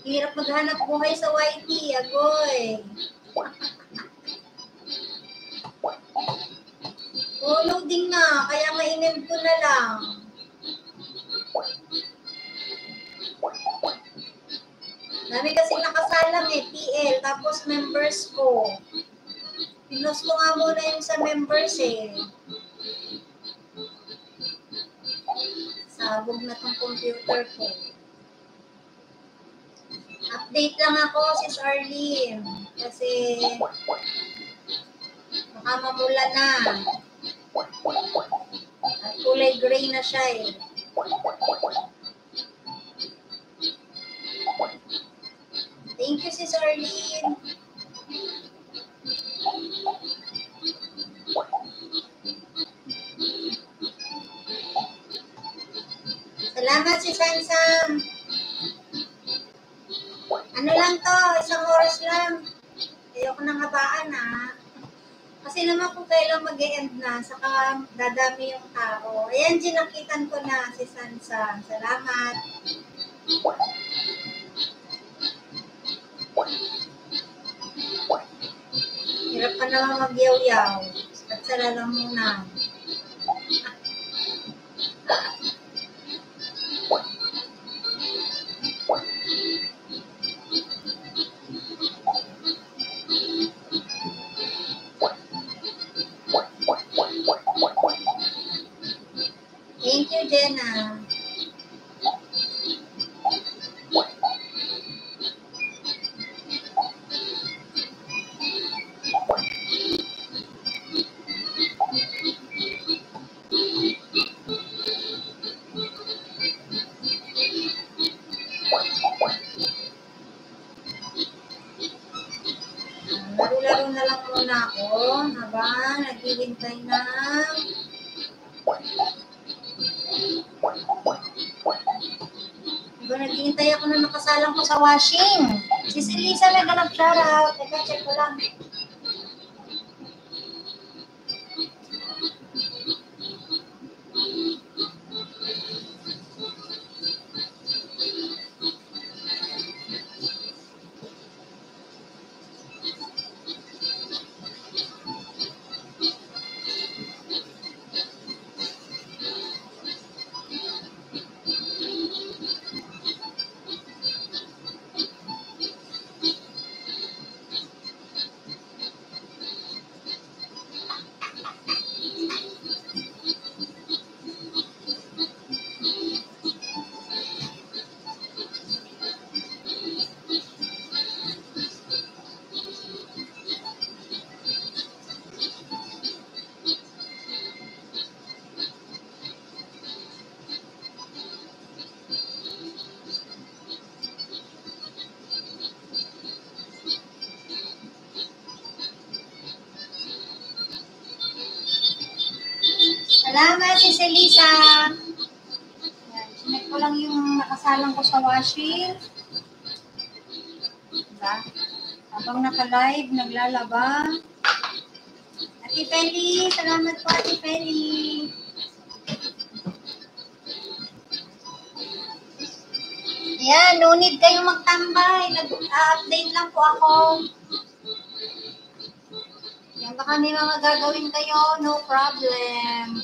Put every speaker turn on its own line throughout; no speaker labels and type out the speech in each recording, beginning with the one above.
Hirap maghanap buhay sa YT, agoy. Loading na, kaya ma-inend ko na lang. Dami kasing nakasalang TL, tapos members ko. Pinost ko nga muna yung sa members Sabog na tong computer ko. Update lang ako, Sis Arlene. Kasi baka mamula na. At kulay gray na siya Thank you, Sis Arlene. Salamat, Sis Sansam. Ano lang to, 1 oras lang. Ayoko nang habaan Kasi naman kung kailan mag-e-end na, saka dadami yung tao. Ayan, ginakitan ko na si Sansam. Salamat. Hirap ka naman mag-yaw-yaw. At sala lang muna. Thank you, Jenna. Laro-laro na lang muna ako habang naghihintay ng naghihintay ako na nakasalang ko sa washing. Si Lisa naghanap shoutout. Teka, check ko lang. Salamat, si Lisa. Sinek ko lang yung nakasalang ko sa washing. Diba? Habang naka-live, naglalaba. Ate Feli, salamat po, Ate Feli. Ayan, no need kayong magtambay. Nag-update lang po ako. Yan, baka may mga gagawin kayo, no problem.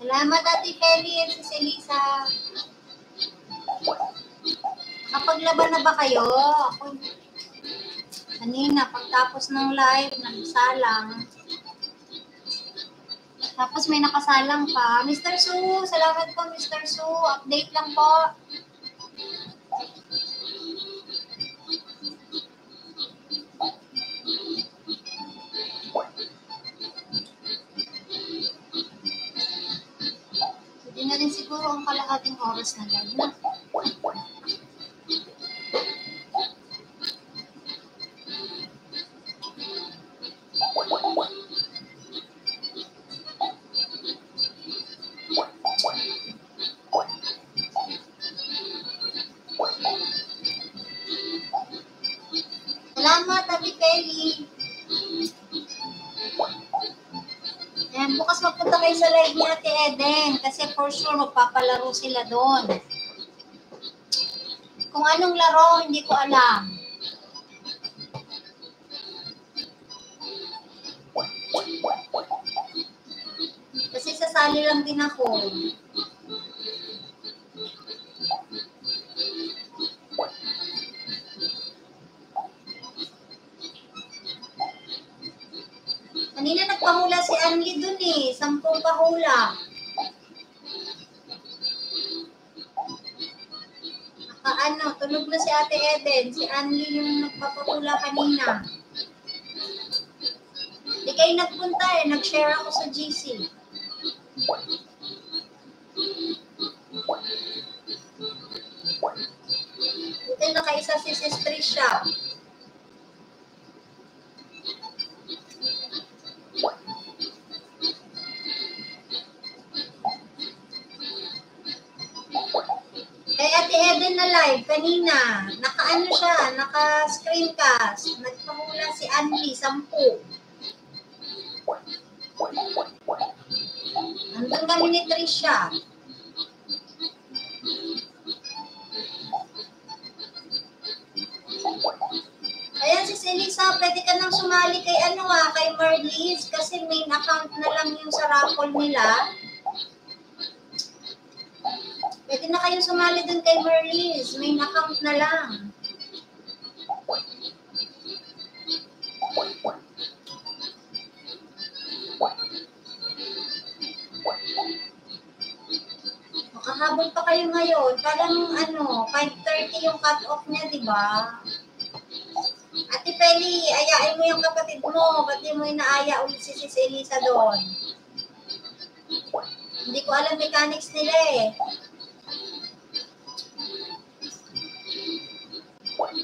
Salamat, Ate Feli at si Lisa. Nakapaglaban na ba kayo? Ako, kanina, pagtapos ng live, nagsalang. Tapos may nakasalang pa. Mr. Su, salamat po, Mr. Su. Update lang po. Hindi na rin siguro ang kalahating oras na live na. Eli. Ayan, bukas magpunta kayo sa live ni Ate Eden kasi for sure magpapalaro sila doon. Kung anong laro, hindi ko alam. Kasi sasali lang din ako. Kanina nagpahula si Anli dun eh. 10 pahula. Tulog na si Ate Eden. Si Anli yung nagpapahula kanina. Di kayo nagpunta eh. Nag-share ako sa GC. Ito yung nakaisa si Sis Trisha. Kay Ate Eden na live kanina. Naka-ano siya, naka-screencast. Nagpahula si Anli, 10. Nandun kami ni Trisha. Ayan, Sis Elisa, pwede ka nang sumali kay kay Marlies kasi main account na lang yung sa raffle nila. Pwede na kayo sumali dun kay Marlies, main account na lang. Makahabol pa kayo ngayon. Parang 5:30 yung cut-off niya, di ba? Ate Feli, ayain mo yung kapatid mo. Ba't di mo inaaya ulit si Sis Elisa doon? Hindi ko alam mechanics nila eh.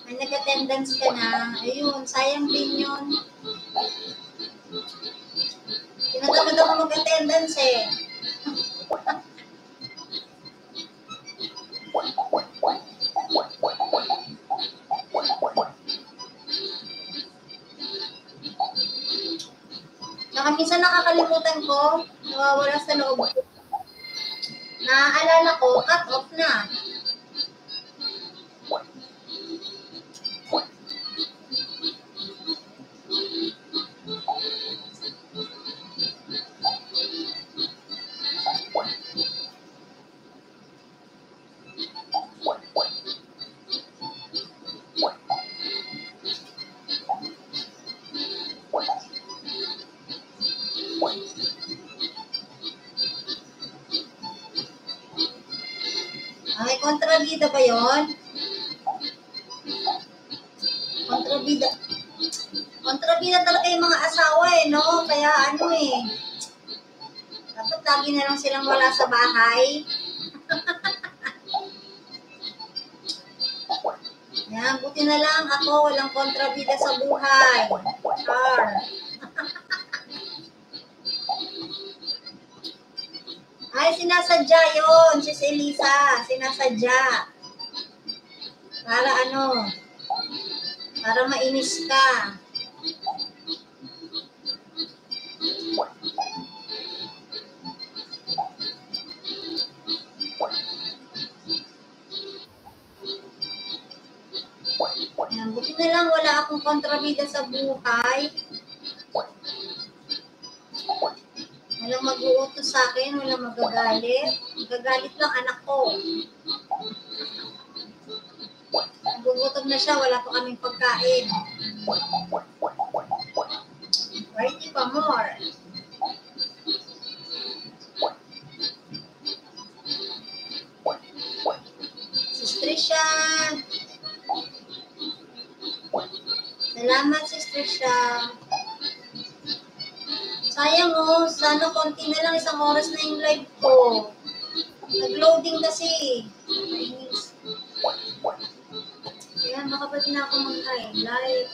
May nag-attendance ka na. Ayun, sayang din yun. Tinatamad ako mag-attendance eh. Saka minsan nakakalimutan ko, nawawala sa loob. Naaalala ko, cut off na. Ay, kontrabida ba yun? Kontrabida. Kontrabida talaga yung mga asawa eh, no? Kaya dapat lagi na lang silang wala sa bahay. Yan, buti na lang ako, walang kontrabida sa buhay. Char. Ay, sinasadya yun, Sis Elisa. Sinasadya. Para para mainis ka. Yan, buti na lang wala akong kontrabida sa buhay. Walang mag-uutos sa akin, walang magagalit. Magagalit lang anak ko. Nagugutom na siya, wala pa kaming pagkain. Ready pa more. Sis Trisha. Salamat, Sis Trisha. Sayang sana konti na lang, 1 oras na yung live ko. Nag-loading kasi. Nainis. Kaya makapag na ako mag-highlight.